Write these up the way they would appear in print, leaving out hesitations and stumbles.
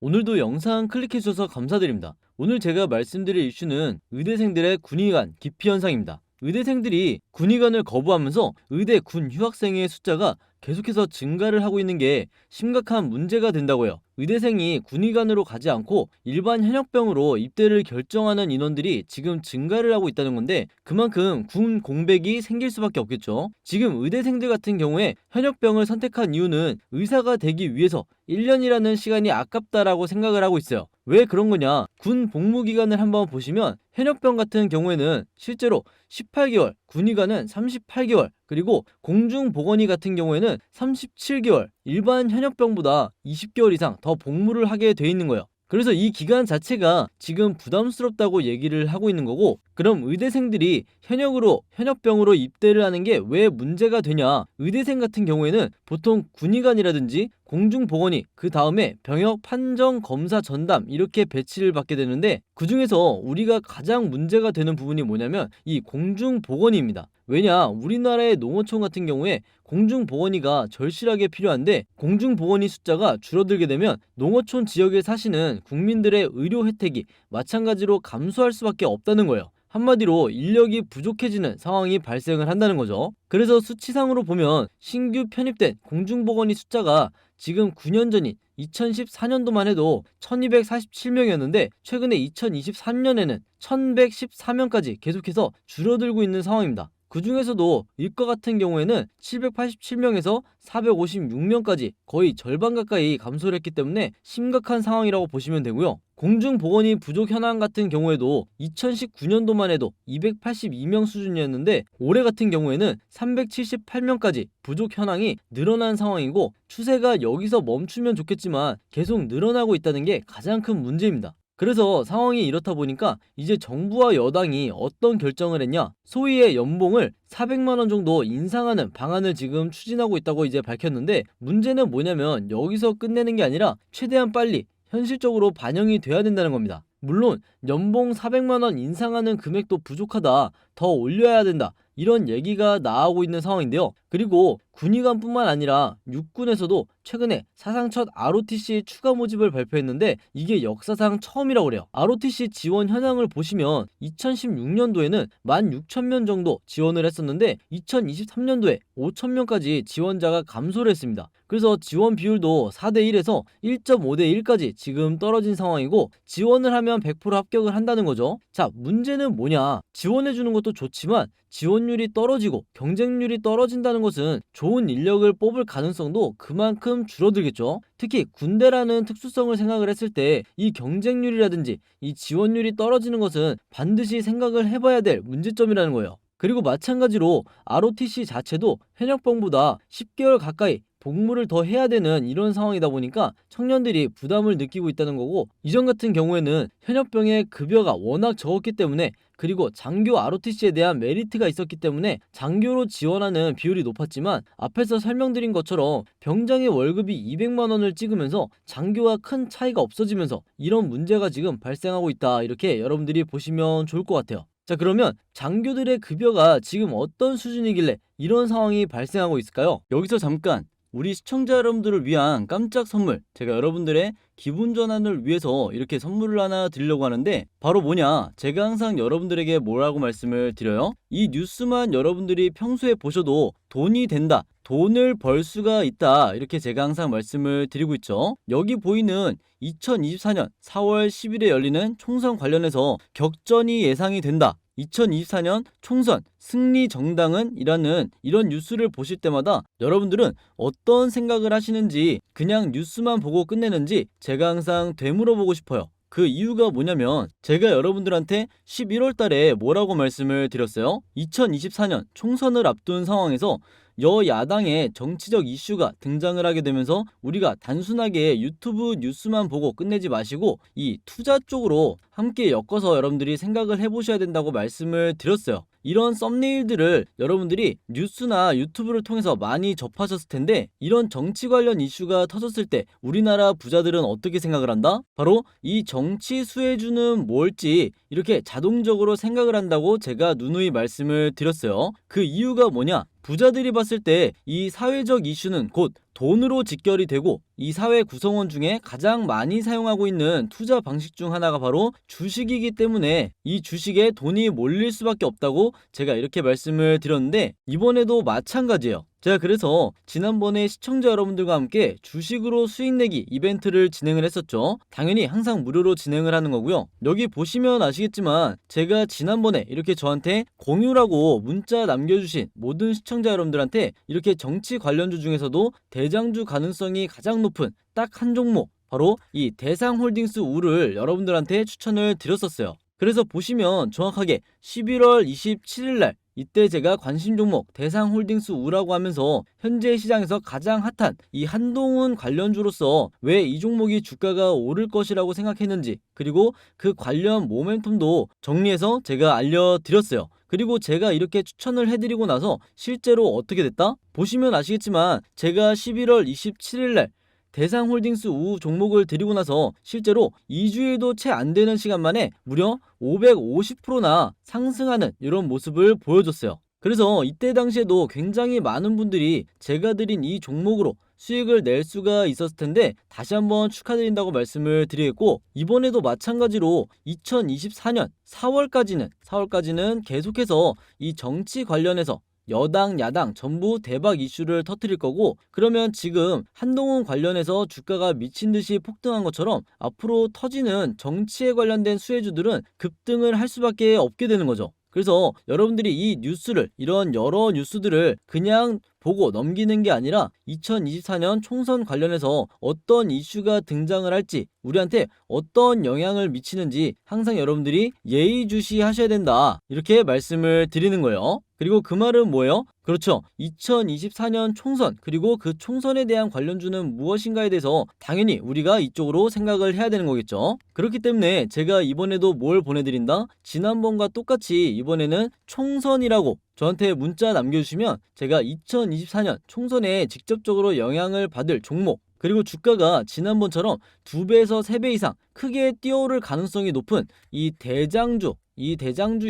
오늘도 영상 클릭해주셔서 감사드립니다. 오늘 제가 말씀드릴 이슈는 의대생들의 군의관 기피 현상입니다. 의대생들이 군의관을 거부하면서 의대 군 휴학생의 숫자가 계속해서 증가를 하고 있는 게 심각한 문제가 된다고요. 의대생이 군의관으로 가지 않고 일반 현역병으로 입대를 결정하는 인원들이 지금 증가를 하고 있다는 건데, 그만큼 군 공백이 생길 수밖에 없겠죠. 지금 의대생들 같은 경우에 현역병을 선택한 이유는 의사가 되기 위해서 1년이라는 시간이 아깝다라고 생각을 하고 있어요. 왜 그런 거냐? 군 복무 기간을 한번 보시면 현역병 같은 경우에는 실제로 18개월, 군의관은 38개월, 그리고 공중보건의 같은 경우에는 37개월, 일반 현역병보다 20개월 이상 더 복무를 하게 돼 있는 거예요. 그래서 이 기간 자체가 지금 부담스럽다고 얘기를 하고 있는 거고, 그럼 의대생들이 현역병으로 입대를 하는 게 왜 문제가 되냐? 의대생 같은 경우에는 보통 군의관이라든지 공중보건의, 그 다음에 병역 판정 검사 전담 이렇게 배치를 받게 되는데, 그 중에서 우리가 가장 문제가 되는 부분이 뭐냐면 이 공중보건의입니다. 왜냐? 우리나라의 농어촌 같은 경우에 공중보건의가 절실하게 필요한데, 공중보건의 숫자가 줄어들게 되면 농어촌 지역에 사시는 국민들의 의료 혜택이 마찬가지로 감소할 수밖에 없다는 거예요. 한마디로 인력이 부족해지는 상황이 발생을 한다는 거죠. 그래서 수치상으로 보면 신규 편입된 공중보건의 숫자가 지금 9년 전인 2014년도만 해도 1247명이었는데 최근에 2023년에는 1114명까지 계속해서 줄어들고 있는 상황입니다. 그 중에서도 의과 같은 경우에는 787명에서 456명까지 거의 절반 가까이 감소를 했기 때문에 심각한 상황이라고 보시면 되고요. 공중보건의 부족 현황 같은 경우에도 2019년도만 해도 282명 수준이었는데 올해 같은 경우에는 378명까지 부족 현황이 늘어난 상황이고, 추세가 여기서 멈추면 좋겠지만 계속 늘어나고 있다는 게 가장 큰 문제입니다. 그래서 상황이 이렇다 보니까 이제 정부와 여당이 어떤 결정을 했냐? 소위의 연봉을 400만 원 정도 인상하는 방안을 지금 추진하고 있다고 이제 밝혔는데, 문제는 뭐냐면 여기서 끝내는 게 아니라 최대한 빨리 현실적으로 반영이 돼야 된다는 겁니다. 물론 연봉 400만 원 인상하는 금액도 부족하다, 더 올려야 된다, 이런 얘기가 나오고 있는 상황인데요. 그리고 군의관뿐만 아니라 육군에서도 최근에 사상 첫 ROTC 추가 모집을 발표했는데 이게 역사상 처음이라고 그래요. ROTC 지원 현황을 보시면 2016년도에는 16,000명 정도 지원을 했었는데 2023년도에 5,000명까지 지원자가 감소를 했습니다. 그래서 지원 비율도 4대1에서 1.5대1까지 지금 떨어진 상황이고, 지원을 하면 100% 합격을 한다는 거죠. 자, 문제는 뭐냐? 지원해주는 것도 좋지만 지원율이 떨어지고 경쟁률이 떨어진다는 것은 좋은 인력을 뽑을 가능성도 그만큼 줄어들겠죠. 특히 군대라는 특수성을 생각을 했을 때 이 경쟁률이라든지 이 지원율이 떨어지는 것은 반드시 생각을 해봐야 될 문제점이라는 거예요. 그리고 마찬가지로 ROTC 자체도 현역병보다 10개월 가까이 복무를 더 해야 되는 이런 상황이다 보니까 청년들이 부담을 느끼고 있다는 거고, 이전 같은 경우에는 현역병의 급여가 워낙 적었기 때문에, 그리고 장교 ROTC에 대한 메리트가 있었기 때문에 장교로 지원하는 비율이 높았지만, 앞에서 설명드린 것처럼 병장의 월급이 200만 원을 찍으면서 장교와 큰 차이가 없어지면서 이런 문제가 지금 발생하고 있다, 이렇게 여러분들이 보시면 좋을 것 같아요. 자, 그러면 장교들의 급여가 지금 어떤 수준이길래 이런 상황이 발생하고 있을까요? 여기서 잠깐 우리 시청자 여러분들을 위한 깜짝 선물, 제가 여러분들의 기분 전환을 위해서 이렇게 선물을 하나 드리려고 하는데, 바로 뭐냐? 제가 항상 여러분들에게 뭐라고 말씀을 드려요? 이 뉴스만 여러분들이 평소에 보셔도 돈이 된다, 돈을 벌 수가 있다, 이렇게 제가 항상 말씀을 드리고 있죠. 여기 보이는 2024년 4월 10일에 열리는 총선 관련해서 격전이 예상이 된다, 2024년 총선 승리 정당은 이라는 이런 뉴스를 보실 때마다 여러분들은 어떤 생각을 하시는지, 그냥 뉴스만 보고 끝내는지 제가 항상 되물어보고 싶어요. 그 이유가 뭐냐면 제가 여러분들한테 11월 달에 뭐라고 말씀을 드렸어요? 2024년 총선을 앞둔 상황에서 여야당의 정치적 이슈가 등장을 하게 되면서 우리가 단순하게 유튜브 뉴스만 보고 끝내지 마시고 이 투자 쪽으로 함께 엮어서 여러분들이 생각을 해보셔야 된다고 말씀을 드렸어요. 이런 썸네일들을 여러분들이 뉴스나 유튜브를 통해서 많이 접하셨을 텐데, 이런 정치 관련 이슈가 터졌을 때 우리나라 부자들은 어떻게 생각을 한다? 바로 이 정치 수혜주는 뭘지 이렇게 자동적으로 생각을 한다고 제가 누누이 말씀을 드렸어요. 그 이유가 뭐냐? 부자들이 봤을 때 이 사회적 이슈는 곧 돈으로 직결이 되고, 이 사회 구성원 중에 가장 많이 사용하고 있는 투자 방식 중 하나가 바로 주식이기 때문에 이 주식에 돈이 몰릴 수밖에 없다고 제가 이렇게 말씀을 드렸는데, 이번에도 마찬가지예요. 제가 그래서 지난번에 시청자 여러분들과 함께 주식으로 수익 내기 이벤트를 진행을 했었죠. 당연히 항상 무료로 진행을 하는 거고요. 여기 보시면 아시겠지만 제가 지난번에 이렇게 저한테 공유라고 문자 남겨주신 모든 시청자 여러분들한테 이렇게 정치 관련주 중에서도 대장주 가능성이 가장 높은 딱 한 종목, 바로 이 대상홀딩스 우를 여러분들한테 추천을 드렸었어요. 그래서 보시면 정확하게 11월 27일 날 이때 제가 관심 종목 대상홀딩스 우라고 하면서 현재 시장에서 가장 핫한 이 한동훈 관련주로서 왜 이 종목이 주가가 오를 것이라고 생각했는지, 그리고 그 관련 모멘텀도 정리해서 제가 알려드렸어요. 그리고 제가 이렇게 추천을 해드리고 나서 실제로 어떻게 됐다? 보시면 아시겠지만 제가 11월 27일 날 대상홀딩스 우 종목을 드리고 나서 실제로 2주일도 채 안 되는 시간 만에 무려 550%나 상승하는 이런 모습을 보여줬어요. 그래서 이때 당시에도 굉장히 많은 분들이 제가 드린 이 종목으로 수익을 낼 수가 있었을 텐데 다시 한번 축하드린다고 말씀을 드리겠고, 이번에도 마찬가지로 2024년 4월까지는 계속해서 이 정치 관련해서 여당, 야당 전부 대박 이슈를 터뜨릴 거고, 그러면 지금 한동훈 관련해서 주가가 미친 듯이 폭등한 것처럼 앞으로 터지는 정치에 관련된 수혜주들은 급등을 할 수밖에 없게 되는 거죠. 그래서 여러분들이 이 뉴스를, 이런 여러 뉴스들을 그냥 보고 넘기는 게 아니라 2024년 총선 관련해서 어떤 이슈가 등장을 할지, 우리한테 어떤 영향을 미치는지 항상 여러분들이 예의주시하셔야 된다, 이렇게 말씀을 드리는 거예요. 그리고 그 말은 뭐예요? 그렇죠. 2024년 총선, 그리고 그 총선에 대한 관련주는 무엇인가에 대해서 당연히 우리가 이쪽으로 생각을 해야 되는 거겠죠. 그렇기 때문에 제가 이번에도 뭘 보내드린다? 지난번과 똑같이 이번에는 총선이라고 저한테 문자 남겨주시면 제가 2024년 총선에 직접적으로 영향을 받을 종목, 그리고 주가가 지난번처럼 2배에서 3배 이상 크게 뛰어오를 가능성이 높은 이 대장주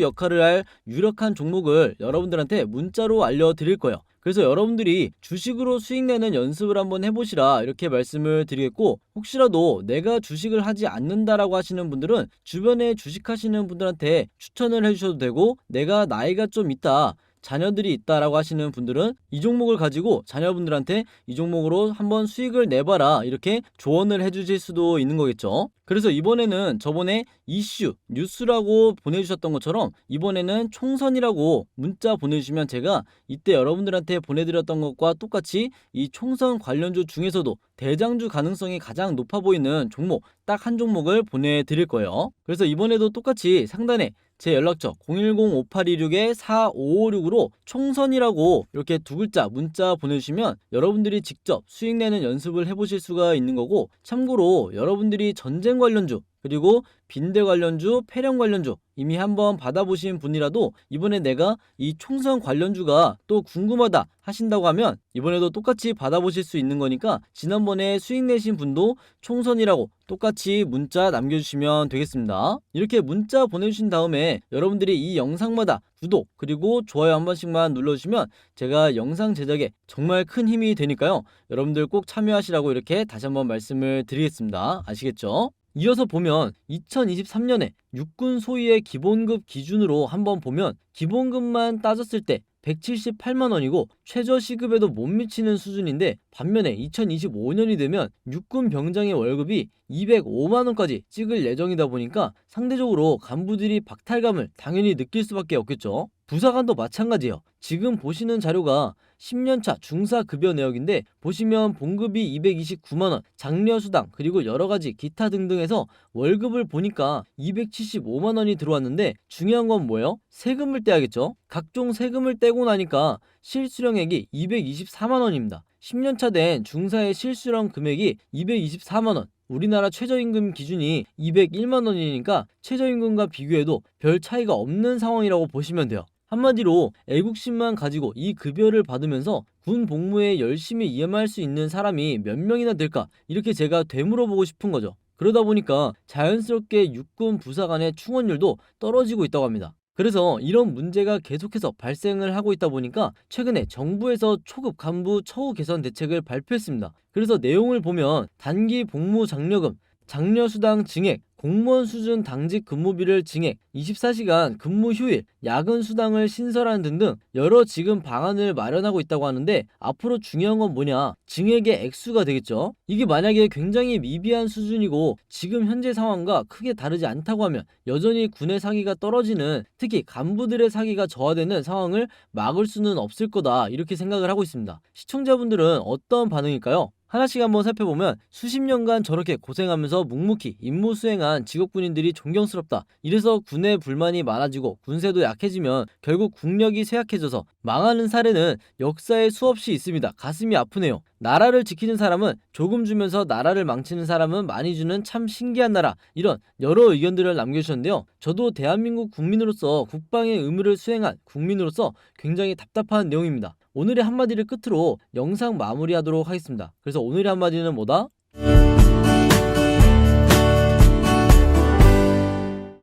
역할을 할 유력한 종목을 여러분들한테 문자로 알려드릴 거예요. 그래서 여러분들이 주식으로 수익 내는 연습을 한번 해보시라, 이렇게 말씀을 드리겠고, 혹시라도 내가 주식을 하지 않는다라고 하시는 분들은 주변에 주식하시는 분들한테 추천을 해주셔도 되고, 내가 나이가 좀 있다, 자녀들이 있다라고 하시는 분들은 이 종목을 가지고 자녀분들한테 이 종목으로 한번 수익을 내봐라, 이렇게 조언을 해주실 수도 있는 거겠죠. 그래서 이번에는 저번에 이슈, 뉴스라고 보내주셨던 것처럼 이번에는 총선이라고 문자 보내주시면 제가 이때 여러분들한테 보내드렸던 것과 똑같이 이 총선 관련주 중에서도 대장주 가능성이 가장 높아 보이는 종목 딱 한 종목을 보내드릴 거예요. 그래서 이번에도 똑같이 상단에 제 연락처 010-5826-4556으로 총선이라고 이렇게 2글자 문자 보내주시면 여러분들이 직접 수익 내는 연습을 해보실 수가 있는 거고, 참고로 여러분들이 전쟁 관련주, 그리고 빈대 관련주, 폐렴 관련주 이미 한번 받아보신 분이라도 이번에 내가 이 총선 관련주가 또 궁금하다 하신다고 하면 이번에도 똑같이 받아보실 수 있는 거니까 지난번에 수익 내신 분도 총선이라고 똑같이 문자 남겨주시면 되겠습니다. 이렇게 문자 보내주신 다음에 여러분들이 이 영상마다 구독 그리고 좋아요 한 번씩만 눌러주시면 제가 영상 제작에 정말 큰 힘이 되니까요. 여러분들 꼭 참여하시라고 이렇게 다시 한번 말씀을 드리겠습니다. 아시겠죠? 이어서 보면 2023년에 육군 소위의 기본급 기준으로 한번 보면 기본급만 따졌을 때 178만 원이고 최저시급에도 못 미치는 수준인데, 반면에 2025년이 되면 육군 병장의 월급이 205만 원까지 찍을 예정이다 보니까 상대적으로 간부들이 박탈감을 당연히 느낄 수밖에 없겠죠. 부사관도 마찬가지예요. 지금 보시는 자료가 10년차 중사급여 내역인데 보시면 봉급이 229만 원, 장려수당 그리고 여러가지 기타 등등해서 월급을 보니까 275만 원이 들어왔는데, 중요한 건 뭐예요? 세금을 떼야겠죠. 각종 세금을 떼고 나니까 실수령액이 224만 원입니다. 10년차 된 중사의 실수령 금액이 224만 원. 우리나라 최저임금 기준이 201만 원이니까 최저임금과 비교해도 별 차이가 없는 상황이라고 보시면 돼요. 한마디로 애국심만 가지고 이 급여를 받으면서 군 복무에 열심히 임할 수 있는 사람이 몇 명이나 될까, 이렇게 제가 되물어보고 싶은 거죠. 그러다 보니까 자연스럽게 육군 부사관의 충원율도 떨어지고 있다고 합니다. 그래서 이런 문제가 계속해서 발생을 하고 있다 보니까 최근에 정부에서 초급 간부 처우 개선 대책을 발표했습니다. 그래서 내용을 보면 단기 복무 장려금, 장려수당 증액, 공무원 수준 당직 근무비를 증액, 24시간 근무 휴일, 야근 수당을 신설하는 등등 여러 지금 방안을 마련하고 있다고 하는데, 앞으로 중요한 건 뭐냐? 증액의 액수가 되겠죠. 이게 만약에 굉장히 미비한 수준이고 지금 현재 상황과 크게 다르지 않다고 하면 여전히 군의 사기가 떨어지는, 특히 간부들의 사기가 저하되는 상황을 막을 수는 없을 거다, 이렇게 생각을 하고 있습니다. 시청자분들은 어떤 반응일까요? 하나씩 한번 살펴보면, 수십 년간 저렇게 고생하면서 묵묵히 임무 수행한 직업군인들이 존경스럽다. 이래서 군에 불만이 많아지고 군세도 약해지면 결국 국력이 쇠약해져서 망하는 사례는 역사에 수없이 있습니다. 가슴이 아프네요. 나라를 지키는 사람은 조금 주면서 나라를 망치는 사람은 많이 주는 참 신기한 나라. 이런 여러 의견들을 남겨주셨는데요. 저도 대한민국 국민으로서 국방의 의무를 수행한 국민으로서 굉장히 답답한 내용입니다. 오늘의 한마디를 끝으로 영상 마무리하도록 하겠습니다. 그래서 오늘의 한마디는 뭐다?